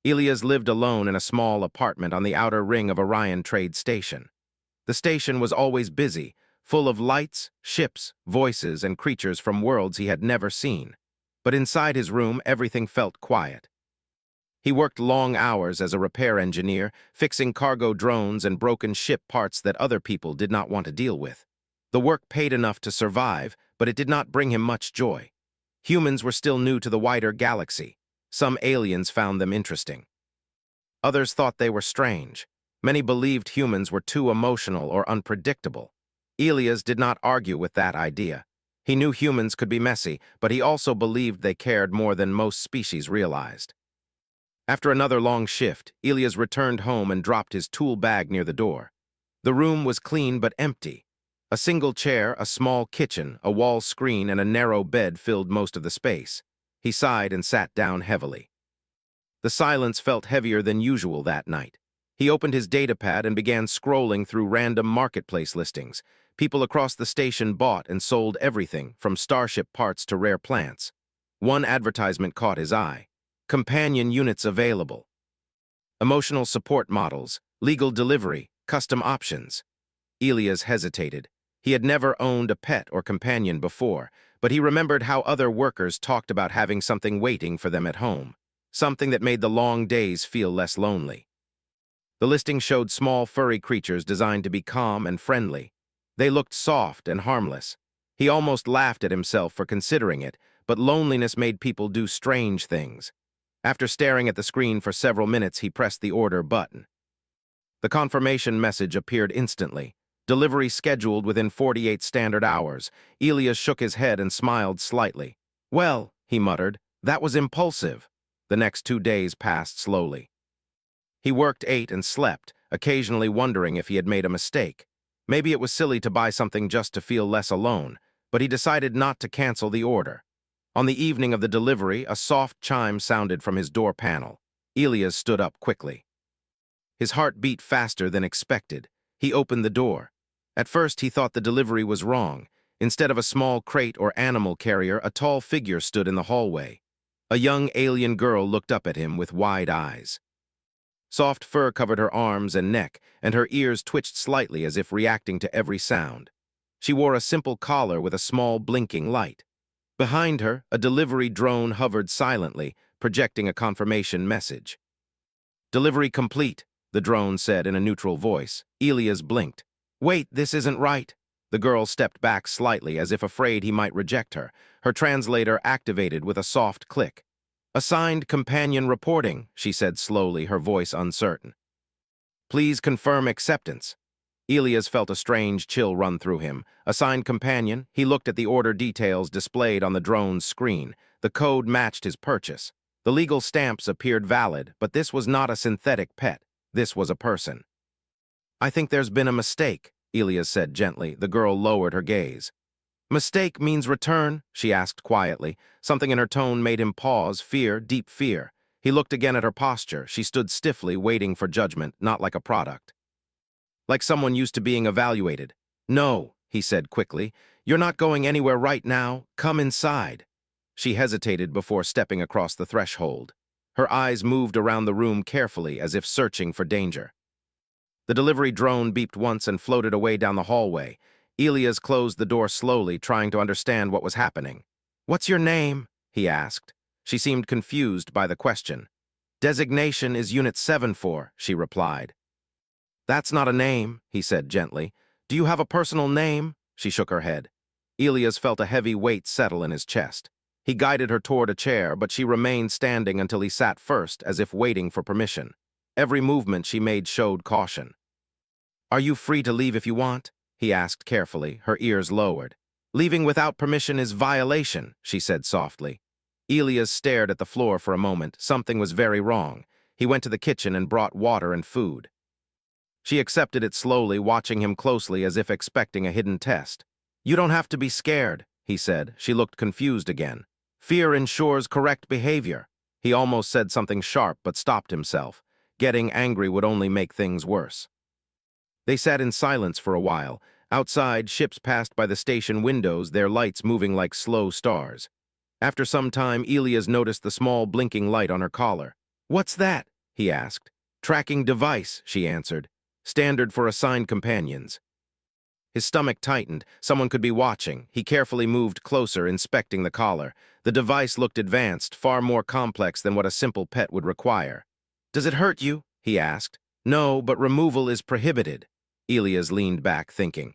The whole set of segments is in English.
Elias lived alone in a small apartment on the outer ring of Orion Trade Station. The station was always busy, full of lights, ships, voices, and creatures from worlds he had never seen. But inside his room, everything felt quiet. He worked long hours as a repair engineer, fixing cargo drones and broken ship parts that other people did not want to deal with. The work paid enough to survive, but it did not bring him much joy. Humans were still new to the wider galaxy. Some aliens found them interesting. Others thought they were strange. Many believed humans were too emotional or unpredictable. Elias did not argue with that idea. He knew humans could be messy, but he also believed they cared more than most species realized. After another long shift, Elias returned home and dropped his tool bag near the door. The room was clean but empty. A single chair, a small kitchen, a wall screen, and a narrow bed filled most of the space. He sighed and sat down heavily. The silence felt heavier than usual that night. He opened his datapad and began scrolling through random marketplace listings. People across the station bought and sold everything, from starship parts to rare plants. One advertisement caught his eye. Companion units available. Emotional support models, legal delivery, custom options. Elias hesitated. He had never owned a pet or companion before, but he remembered how other workers talked about having something waiting for them at home, something that made the long days feel less lonely. The listing showed small furry creatures designed to be calm and friendly. They looked soft and harmless. He almost laughed at himself for considering it, but loneliness made people do strange things. After staring at the screen for several minutes, he pressed the order button. The confirmation message appeared instantly. Delivery scheduled within 48 standard hours. Elias shook his head and smiled slightly. "Well," he muttered, "that was impulsive." The next 2 days passed slowly. He worked, ate, and slept, occasionally wondering if he had made a mistake. Maybe it was silly to buy something just to feel less alone, but he decided not to cancel the order. On the evening of the delivery, a soft chime sounded from his door panel. Elias stood up quickly. His heart beat faster than expected. He opened the door. At first, he thought the delivery was wrong. Instead of a small crate or animal carrier, a tall figure stood in the hallway. A young alien girl looked up at him with wide eyes. Soft fur covered her arms and neck, and her ears twitched slightly as if reacting to every sound. She wore a simple collar with a small blinking light. Behind her, a delivery drone hovered silently, projecting a confirmation message. "Delivery complete," the drone said in a neutral voice. Elias blinked. "Wait, this isn't right." The girl stepped back slightly, as if afraid he might reject her. Her translator activated with a soft click. "Assigned companion reporting," she said slowly, her voice uncertain. "Please confirm acceptance." Elias felt a strange chill run through him. Assigned companion, he looked at the order details displayed on the drone's screen. The code matched his purchase. The legal stamps appeared valid, but this was not a synthetic pet. This was a person. "I think there's been a mistake," Elias said gently. The girl lowered her gaze. "Mistake means return?" she asked quietly. Something in her tone made him pause, fear, deep fear. He looked again at her posture. She stood stiffly, waiting for judgment, not like a product. Like someone used to being evaluated. "No," he said quickly. "You're not going anywhere right now. Come inside." She hesitated before stepping across the threshold. Her eyes moved around the room carefully, as if searching for danger. The delivery drone beeped once and floated away down the hallway. Elias closed the door slowly, trying to understand what was happening. "What's your name?" he asked. She seemed confused by the question. "Designation is Unit 74, she replied. "That's not a name," he said gently. "Do you have a personal name?" She shook her head. Elias felt a heavy weight settle in his chest. He guided her toward a chair, but she remained standing until he sat first, as if waiting for permission. Every movement she made showed caution. "Are you free to leave if you want?" he asked carefully, her ears lowered. "Leaving without permission is violation," she said softly. Elias stared at the floor for a moment. Something was very wrong. He went to the kitchen and brought water and food. She accepted it slowly, watching him closely as if expecting a hidden test. "You don't have to be scared," he said. She looked confused again. "Fear ensures correct behavior." He almost said something sharp but stopped himself. Getting angry would only make things worse. They sat in silence for a while. Outside, ships passed by the station windows, their lights moving like slow stars. After some time, Elias noticed the small blinking light on her collar. "What's that?" he asked. Tracking device, she answered. Standard for assigned companions. His stomach tightened. Someone could be watching. He carefully moved closer, inspecting the collar. The device looked advanced, far more complex than what a simple pet would require. Does it hurt you? He asked. No, but removal is prohibited. Elias leaned back, thinking.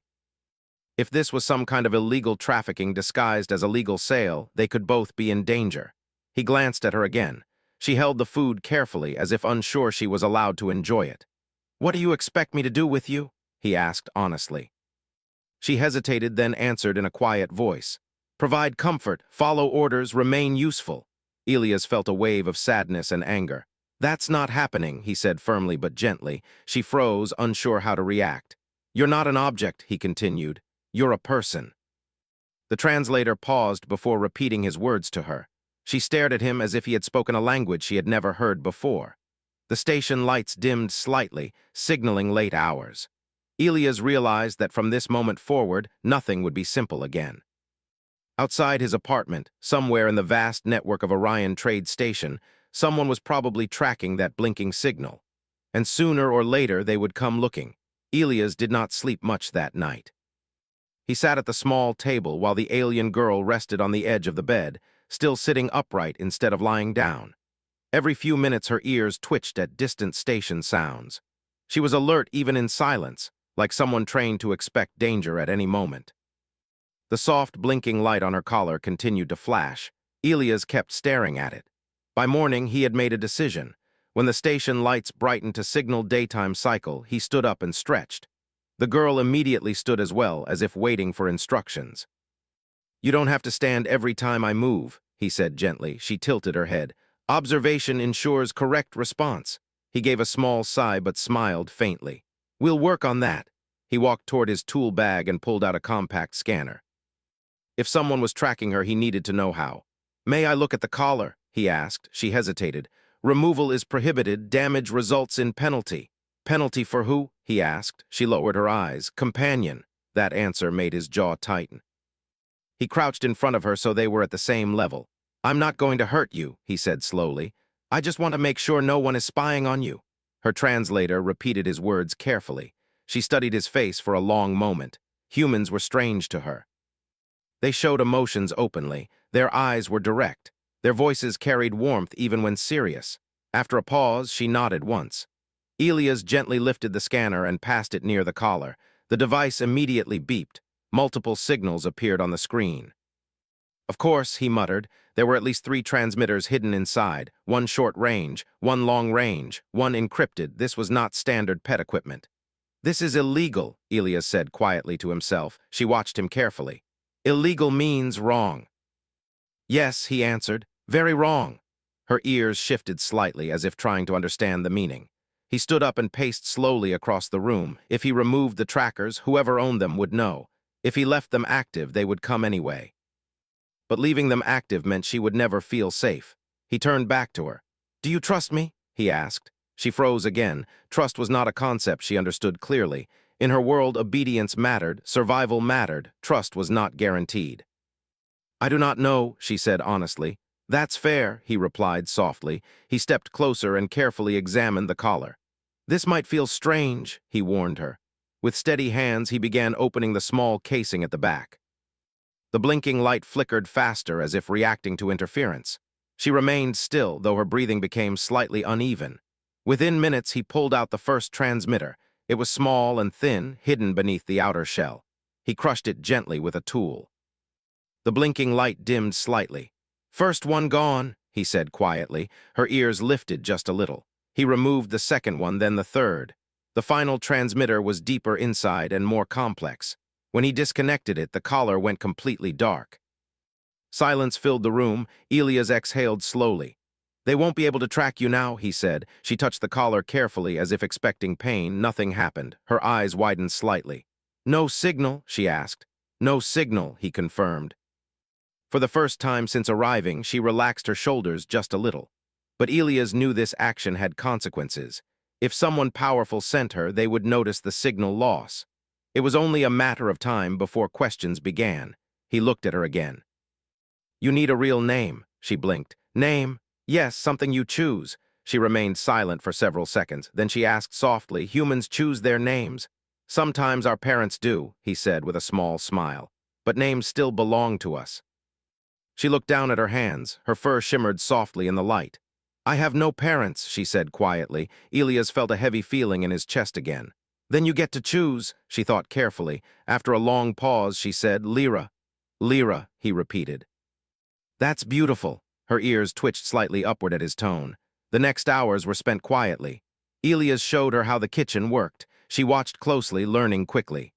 If this was some kind of illegal trafficking disguised as a legal sale, they could both be in danger. He glanced at her again. She held the food carefully, as if unsure she was allowed to enjoy it. What do you expect me to do with you? He asked honestly. She hesitated, then answered in a quiet voice. Provide comfort, follow orders, remain useful. Elias felt a wave of sadness and anger. That's not happening, he said firmly but gently. She froze, unsure how to react. You're not an object, he continued. You're a person. The translator paused before repeating his words to her. She stared at him as if he had spoken a language she had never heard before. The station lights dimmed slightly, signaling late hours. Elias realized that from this moment forward, nothing would be simple again. Outside his apartment, somewhere in the vast network of Orion Trade Station, someone was probably tracking that blinking signal. And sooner or later they would come looking. Elias did not sleep much that night. He sat at the small table while the alien girl rested on the edge of the bed, still sitting upright instead of lying down. Every few minutes her ears twitched at distant station sounds. She was alert even in silence, like someone trained to expect danger at any moment. The soft, blinking light on her collar continued to flash. Elias kept staring at it. By morning, he had made a decision. When the station lights brightened to signal daytime cycle, he stood up and stretched. The girl immediately stood as well, as if waiting for instructions. You don't have to stand every time I move, he said gently. She tilted her head. Observation ensures correct response. He gave a small sigh but smiled faintly. We'll work on that. He walked toward his tool bag and pulled out a compact scanner. If someone was tracking her, he needed to know how. May I look at the collar? He asked. She hesitated. Removal is prohibited. Damage results in penalty. Penalty for who? He asked. She lowered her eyes. Companion. That answer made his jaw tighten. He crouched in front of her so they were at the same level. I'm not going to hurt you, he said slowly. I just want to make sure no one is spying on you. Her translator repeated his words carefully. She studied his face for a long moment. Humans were strange to her. They showed emotions openly. Their eyes were direct. Their voices carried warmth even when serious. After a pause, she nodded once. Elias gently lifted the scanner and passed it near the collar. The device immediately beeped. Multiple signals appeared on the screen. Of course, he muttered, there were at least 3 transmitters hidden inside, 1 short range, 1 long range, 1 encrypted. This was not standard pet equipment. This is illegal, Elias said quietly to himself. She watched him carefully. Illegal means wrong. Yes, he answered, very wrong. Her ears shifted slightly as if trying to understand the meaning. He stood up and paced slowly across the room. If he removed the trackers, whoever owned them would know. If he left them active, they would come anyway. But leaving them active meant she would never feel safe. He turned back to her. Do you trust me? He asked. She froze again. Trust was not a concept she understood clearly. In her world, obedience mattered, survival mattered, trust was not guaranteed. I do not know, she said honestly. That's fair, he replied softly. He stepped closer and carefully examined the collar. This might feel strange, he warned her. With steady hands, he began opening the small casing at the back. The blinking light flickered faster as if reacting to interference. She remained still, though her breathing became slightly uneven. Within minutes, he pulled out the first transmitter. It was small and thin, hidden beneath the outer shell. He crushed it gently with a tool. The blinking light dimmed slightly. First one gone, he said quietly. Her ears lifted just a little. He removed the second one, then the third. The final transmitter was deeper inside and more complex. When he disconnected it, the collar went completely dark. Silence filled the room. Elias exhaled slowly. They won't be able to track you now, he said. She touched the collar carefully as if expecting pain. Nothing happened. Her eyes widened slightly. No signal, she asked. No signal, he confirmed. For the first time since arriving, she relaxed her shoulders just a little. But Elias knew this action had consequences. If someone powerful sent her, they would notice the signal loss. It was only a matter of time before questions began. He looked at her again. You need a real name, she blinked. Name? Yes, something you choose. She remained silent for several seconds. Then she asked softly, "Humans choose their names." "Sometimes our parents do," he said with a small smile. "But names still belong to us." She looked down at her hands. Her fur shimmered softly in the light. "I have no parents," she said quietly. Elias felt a heavy feeling in his chest again. "Then you get to choose," she thought carefully. After a long pause, she said, "Lyra." "Lyra," he repeated. "That's beautiful." Her ears twitched slightly upward at his tone. The next hours were spent quietly. Elias showed her how the kitchen worked. She watched closely, learning quickly.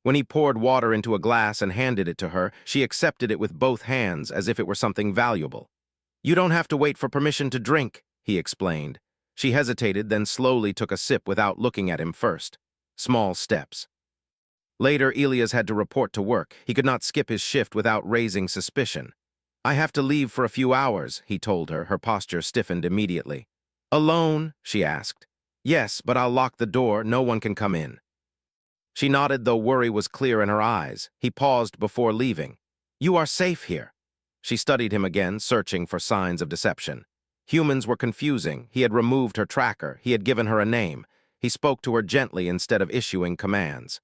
When he poured water into a glass and handed it to her, she accepted it with both hands as if it were something valuable. "You don't have to wait for permission to drink," he explained. She hesitated, then slowly took a sip without looking at him first. Small steps. Later, Elias had to report to work. He could not skip his shift without raising suspicion. "I have to leave for a few hours," he told her. Her posture stiffened immediately. "Alone?" she asked. "Yes, but I'll lock the door. No one can come in." She nodded, though worry was clear in her eyes. He paused before leaving. "You are safe here." She studied him again, searching for signs of deception. Humans were confusing. He had removed her tracker. He had given her a name. He spoke to her gently instead of issuing commands.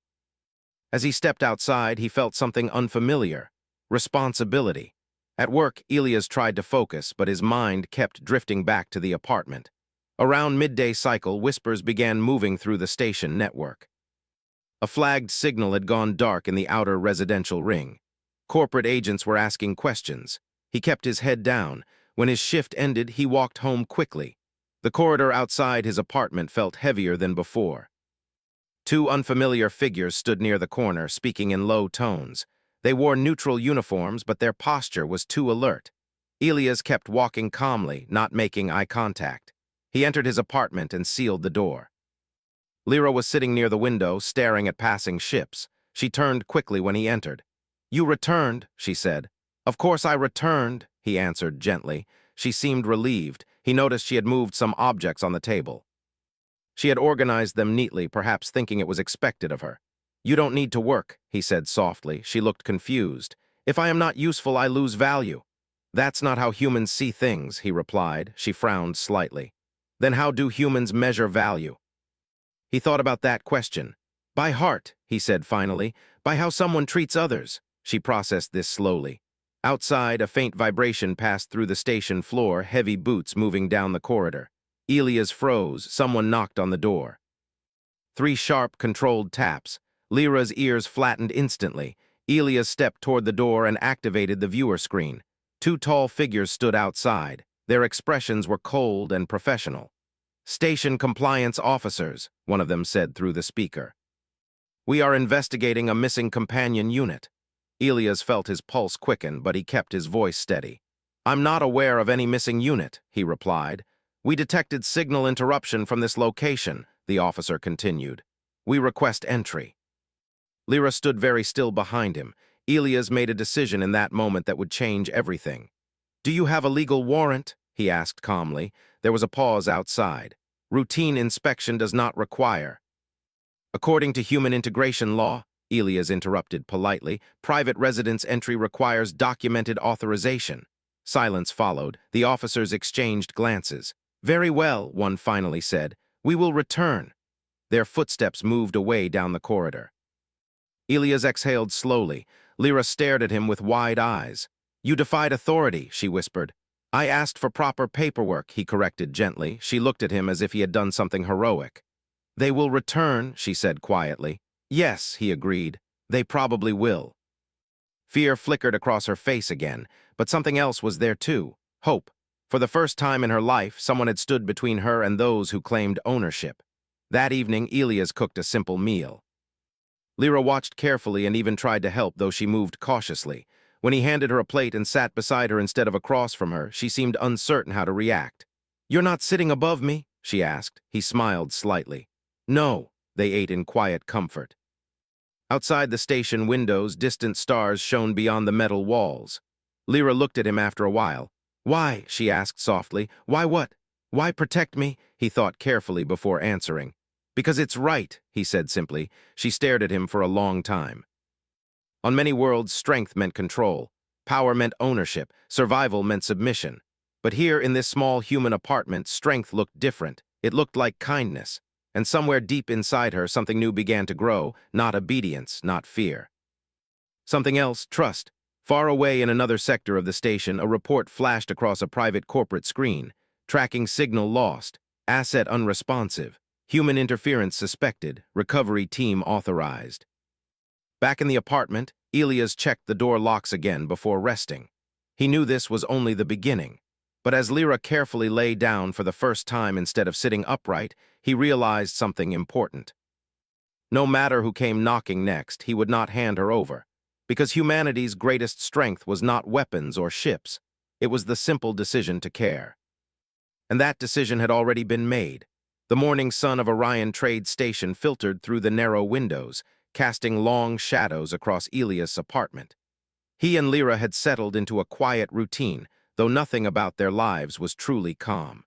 As he stepped outside, he felt something unfamiliar. Responsibility. At work, Elias tried to focus, but his mind kept drifting back to the apartment. Around midday cycle, whispers began moving through the station network. A flagged signal had gone dark in the outer residential ring. Corporate agents were asking questions. He kept his head down. When his shift ended, he walked home quickly. The corridor outside his apartment felt heavier than before. Two unfamiliar figures stood near the corner, speaking in low tones. They wore neutral uniforms, but their posture was too alert. Elias kept walking calmly, not making eye contact. He entered his apartment and sealed the door. Lyra was sitting near the window, staring at passing ships. She turned quickly when he entered. "You returned," she said. "Of course I returned," he answered gently. She seemed relieved. He noticed she had moved some objects on the table. She had organized them neatly, perhaps thinking it was expected of her. "You don't need to work," he said softly. She looked confused. "If I am not useful, I lose value." "That's not how humans see things," he replied. She frowned slightly. "Then how do humans measure value?" He thought about that question. "By heart," he said finally. "By how someone treats others." She processed this slowly. Outside, a faint vibration passed through the station floor, heavy boots moving down the corridor. Elias froze. Someone knocked on the door. 3 sharp, controlled taps. Lyra's ears flattened instantly. Elias stepped toward the door and activated the viewer screen. 2 tall figures stood outside. Their expressions were cold and professional. "Station compliance officers," one of them said through the speaker. "We are investigating a missing companion unit." Elias felt his pulse quicken, but he kept his voice steady. "I'm not aware of any missing unit," he replied. "We detected signal interruption from this location," the officer continued. "We request entry." Lyra stood very still behind him. Elias made a decision in that moment that would change everything. "Do you have a legal warrant?" he asked calmly. There was a pause outside. "Routine inspection does not require." "According to human integration law," Elias interrupted politely, "private residence entry requires documented authorization." Silence followed. The officers exchanged glances. "Very well," one finally said. "We will return." Their footsteps moved away down the corridor. Elias exhaled slowly. Lyra stared at him with wide eyes. "You defied authority," she whispered. "I asked for proper paperwork," he corrected gently. She looked at him as if he had done something heroic. "They will return," she said quietly. "Yes," he agreed. "They probably will." Fear flickered across her face again, but something else was there too. Hope. For the first time in her life, someone had stood between her and those who claimed ownership. That evening, Elias cooked a simple meal. Lyra watched carefully and even tried to help, though she moved cautiously. When he handed her a plate and sat beside her instead of across from her, she seemed uncertain how to react. "You're not sitting above me?" she asked. He smiled slightly. "No." They ate in quiet comfort. Outside the station windows, distant stars shone beyond the metal walls. Lyra looked at him after a while. "Why?" she asked softly. "Why what? Why protect me?" He thought carefully before answering. "Because it's right," he said simply. She stared at him for a long time. On many worlds, strength meant control. Power meant ownership. Survival meant submission. But here in this small human apartment, strength looked different. It looked like kindness. And somewhere deep inside her, something new began to grow, not obedience, not fear. Something else, trust. Far away in another sector of the station, a report flashed across a private corporate screen. Tracking signal lost. Asset unresponsive. Human interference suspected. Recovery team authorized. Back in the apartment, Elias checked the door locks again before resting. He knew this was only the beginning. But as Lyra carefully lay down for the first time instead of sitting upright, he realized something important. No matter who came knocking next, he would not hand her over. Because humanity's greatest strength was not weapons or ships. It was the simple decision to care. And that decision had already been made. The morning sun of Orion Trade Station filtered through the narrow windows, casting long shadows across Elias' apartment. He and Lyra had settled into a quiet routine, though nothing about their lives was truly calm.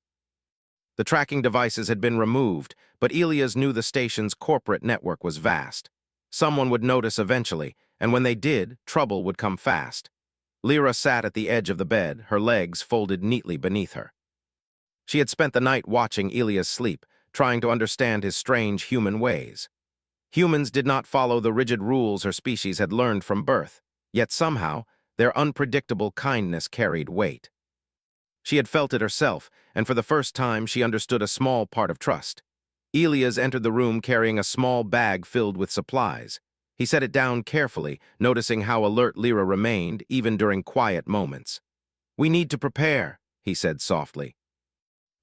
The tracking devices had been removed, but Elias knew the station's corporate network was vast. Someone would notice eventually, and when they did, trouble would come fast. Lyra sat at the edge of the bed, her legs folded neatly beneath her. She had spent the night watching Elias sleep, trying to understand his strange human ways. Humans did not follow the rigid rules her species had learned from birth, yet somehow, their unpredictable kindness carried weight. She had felt it herself, and for the first time she understood a small part of trust. Elias entered the room carrying a small bag filled with supplies. He set it down carefully, noticing how alert Lyra remained, even during quiet moments. "We need to prepare," he said softly.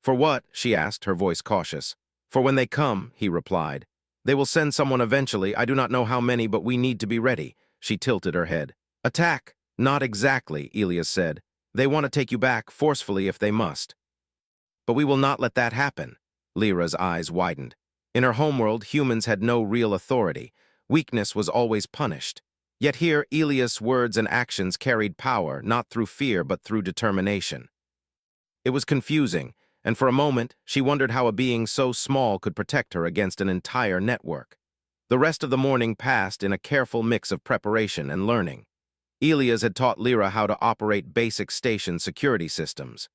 "For what?" she asked, her voice cautious. "For when they come," he replied. "They will send someone eventually. I do not know how many, but we need to be ready." She tilted her head. "Attack?" "Not exactly," Elias said. "They want to take you back, forcefully if they must." "But we will not let that happen." Lyra's eyes widened. In her homeworld, humans had no real authority. Weakness was always punished. Yet here, Elias' words and actions carried power, not through fear but through determination. It was confusing, and for a moment, she wondered how a being so small could protect her against an entire network. The rest of the morning passed in a careful mix of preparation and learning. Elias had taught Lyra how to operate basic station security systems.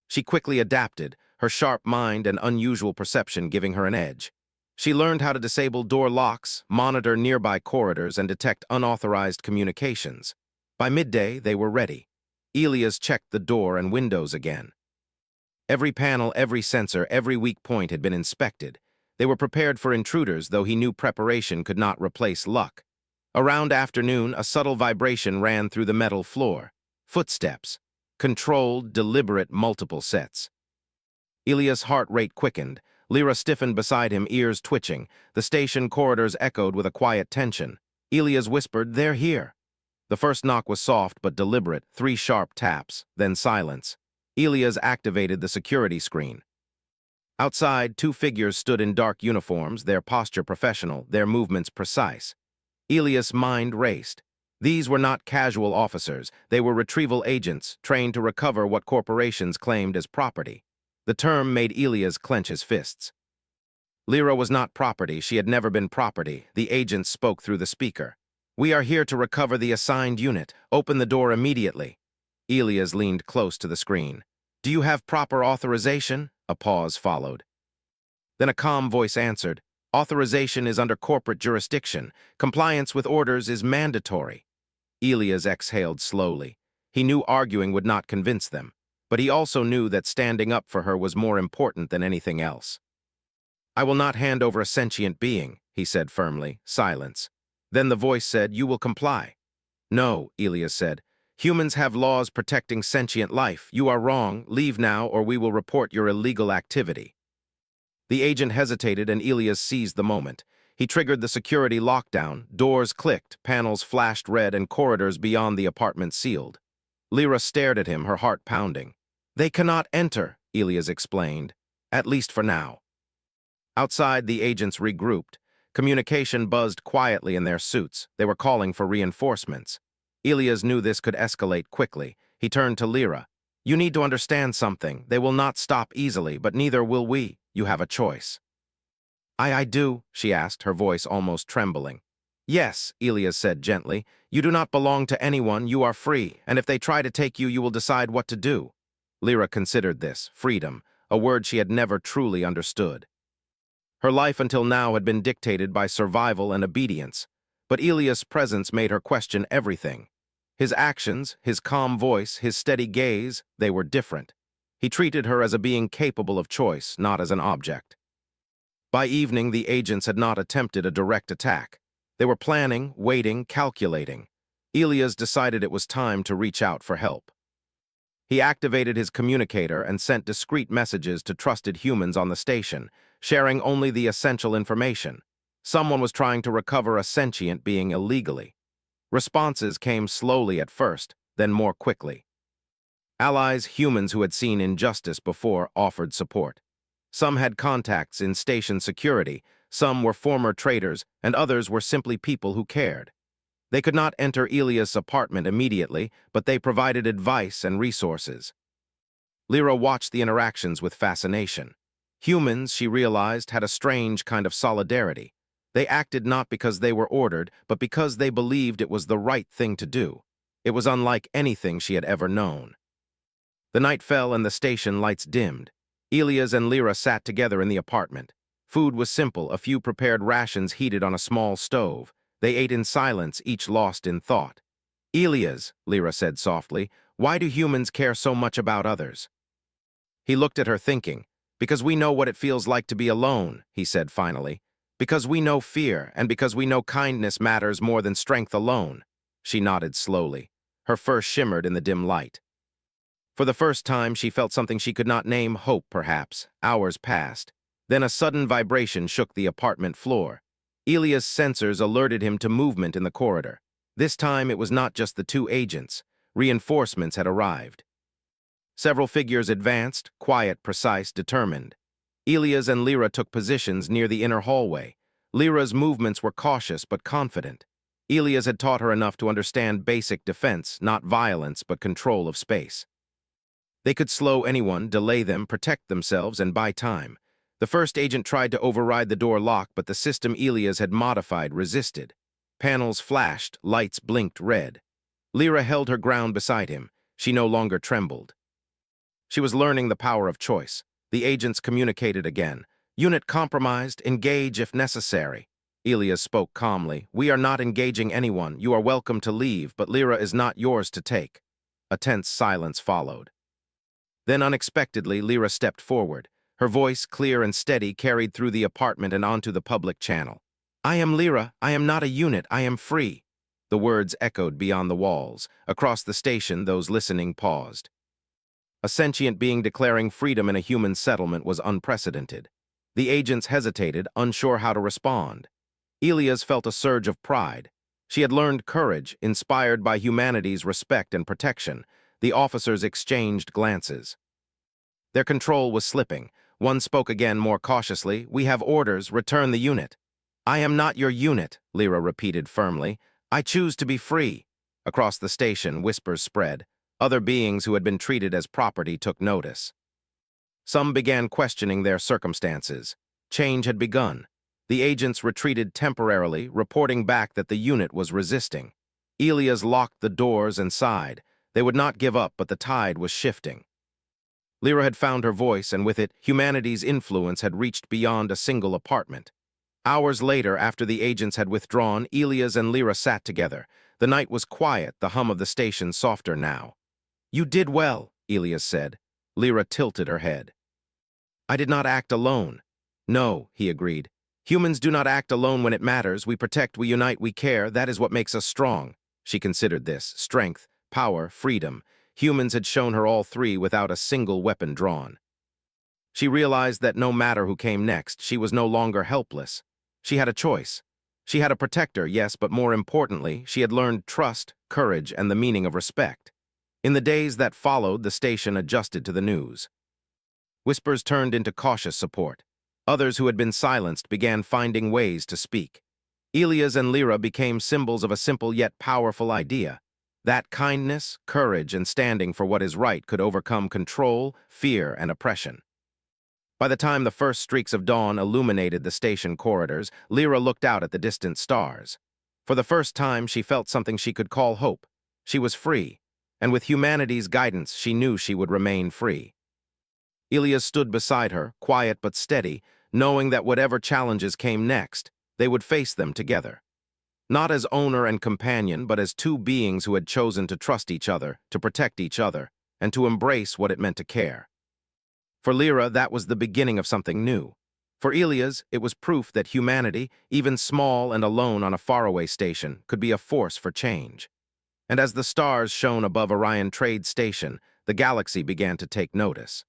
She quickly adapted, her sharp mind and unusual perception giving her an edge. She learned how to disable door locks, monitor nearby corridors, and detect unauthorized communications. By midday, they were ready. Elias checked the door and windows again. Every panel, every sensor, every weak point had been inspected. They were prepared for intruders, though he knew preparation could not replace luck. Around afternoon, a subtle vibration ran through the metal floor. Footsteps. Controlled, deliberate, multiple sets. Elias' heart rate quickened. Lyra stiffened beside him, ears twitching. The station corridors echoed with a quiet tension. Elias whispered, "They're here." The first knock was soft but deliberate, 3 sharp taps, then silence. Elias activated the security screen. Outside, 2 figures stood in dark uniforms, their posture professional, their movements precise. Elias' mind raced. These were not casual officers. They were retrieval agents, trained to recover what corporations claimed as property. The term made Elias clench his fists. Lyra was not property. She had never been property. The agent spoke through the speaker. "We are here to recover the assigned unit. Open the door immediately." Elias leaned close to the screen. "Do you have proper authorization?" A pause followed. Then a calm voice answered, "Authorization is under corporate jurisdiction. Compliance with orders is mandatory." Elias exhaled slowly. He knew arguing would not convince them, but he also knew that standing up for her was more important than anything else. "I will not hand over a sentient being," he said firmly. Silence. Then the voice said, "You will comply." "No," Elias said. "Humans have laws protecting sentient life. You are wrong. Leave now, or we will report your illegal activity." The agent hesitated, and Elias seized the moment. He triggered the security lockdown. Doors clicked, panels flashed red, and corridors beyond the apartment sealed. Lyra stared at him, her heart pounding. "They cannot enter," Elias explained, "at least for now." Outside, the agents regrouped. Communication buzzed quietly in their suits. They were calling for reinforcements. Elias knew this could escalate quickly. He turned to Lyra. "You need to understand something. They will not stop easily, but neither will we. You have a choice." I do," she asked, her voice almost trembling. "Yes," Elias said gently. "You do not belong to anyone. You are free, and if they try to take you, you will decide what to do." Lyra considered this, freedom, a word she had never truly understood. Her life until now had been dictated by survival and obedience, but Ilias' presence made her question everything. His actions, his calm voice, his steady gaze, they were different. He treated her as a being capable of choice, not as an object. By evening, the agents had not attempted a direct attack. They were planning, waiting, calculating. Ilias decided it was time to reach out for help. He activated his communicator and sent discreet messages to trusted humans on the station, sharing only the essential information. Someone was trying to recover a sentient being illegally. Responses came slowly at first, then more quickly. Allies, humans who had seen injustice before, offered support. Some had contacts in station security, some were former traitors, and others were simply people who cared. They could not enter Ilias' apartment immediately, but they provided advice and resources. Lyra watched the interactions with fascination. Humans, she realized, had a strange kind of solidarity. They acted not because they were ordered, but because they believed it was the right thing to do. It was unlike anything she had ever known. The night fell and the station lights dimmed. Ilias and Lyra sat together in the apartment. Food was simple, a few prepared rations heated on a small stove. They ate in silence, each lost in thought. "Ilias," Lyra said softly, "why do humans care so much about others?" He looked at her thinking. "Because we know what it feels like to be alone," he said finally. "Because we know fear, and because we know kindness matters more than strength alone." She nodded slowly. Her fur shimmered in the dim light. For the first time, she felt something she could not name, hope, perhaps. Hours passed. Then a sudden vibration shook the apartment floor. Ilias' sensors alerted him to movement in the corridor. This time, it was not just the two agents. Reinforcements had arrived. Several figures advanced, quiet, precise, determined. Ilias and Lyra took positions near the inner hallway. Lyra's movements were cautious but confident. Ilias had taught her enough to understand basic defense, not violence, but control of space. They could slow anyone, delay them, protect themselves, and buy time. The first agent tried to override the door lock, but the system Ilias had modified resisted. Panels flashed, lights blinked red. Lyra held her ground beside him. She no longer trembled. She was learning the power of choice. The agents communicated again. "Unit compromised, engage if necessary." Ilias spoke calmly. "We are not engaging anyone. You are welcome to leave, but Lyra is not yours to take." A tense silence followed. Then unexpectedly, Lyra stepped forward. Her voice, clear and steady, carried through the apartment and onto the public channel. "I am Lyra. I am not a unit. I am free." The words echoed beyond the walls. Across the station, those listening paused. A sentient being declaring freedom in a human settlement was unprecedented. The agents hesitated, unsure how to respond. Ilias felt a surge of pride. She had learned courage, inspired by humanity's respect and protection. The officers exchanged glances. Their control was slipping. One spoke again more cautiously. "We have orders. Return the unit." "I am not your unit," Lyra repeated firmly. "I choose to be free." Across the station, whispers spread. Other beings who had been treated as property took notice. Some began questioning their circumstances. Change had begun. The agents retreated temporarily, reporting back that the unit was resisting. Ilias locked the doors and sighed. They would not give up, but the tide was shifting. Lyra had found her voice, and with it, humanity's influence had reached beyond a single apartment. Hours later, after the agents had withdrawn, Ilias and Lyra sat together. The night was quiet, the hum of the station softer now. "You did well," Ilias said. Lyra tilted her head. "I did not act alone." "No," he agreed. "Humans do not act alone when it matters. We protect, we unite, we care. That is what makes us strong." She considered this: strength, power, freedom. Humans had shown her all three without a single weapon drawn. She realized that no matter who came next, she was no longer helpless. She had a choice. She had a protector, yes, but more importantly, she had learned trust, courage, and the meaning of respect. In the days that followed, the station adjusted to the news. Whispers turned into cautious support. Others who had been silenced began finding ways to speak. Ilias and Lyra became symbols of a simple yet powerful idea: that kindness, courage, and standing for what is right could overcome control, fear, and oppression. By the time the first streaks of dawn illuminated the station corridors, Lyra looked out at the distant stars. For the first time, she felt something she could call hope. She was free. and with humanity's guidance, she knew she would remain free. Elias stood beside her, quiet but steady, knowing that whatever challenges came next, they would face them together. Not as owner and companion, but as two beings who had chosen to trust each other, to protect each other, and to embrace what it meant to care. For Lyra, that was the beginning of something new. For Elias, it was proof that humanity, even small and alone on a faraway station, could be a force for change. And as the stars shone above Orion Trade Station, the galaxy began to take notice.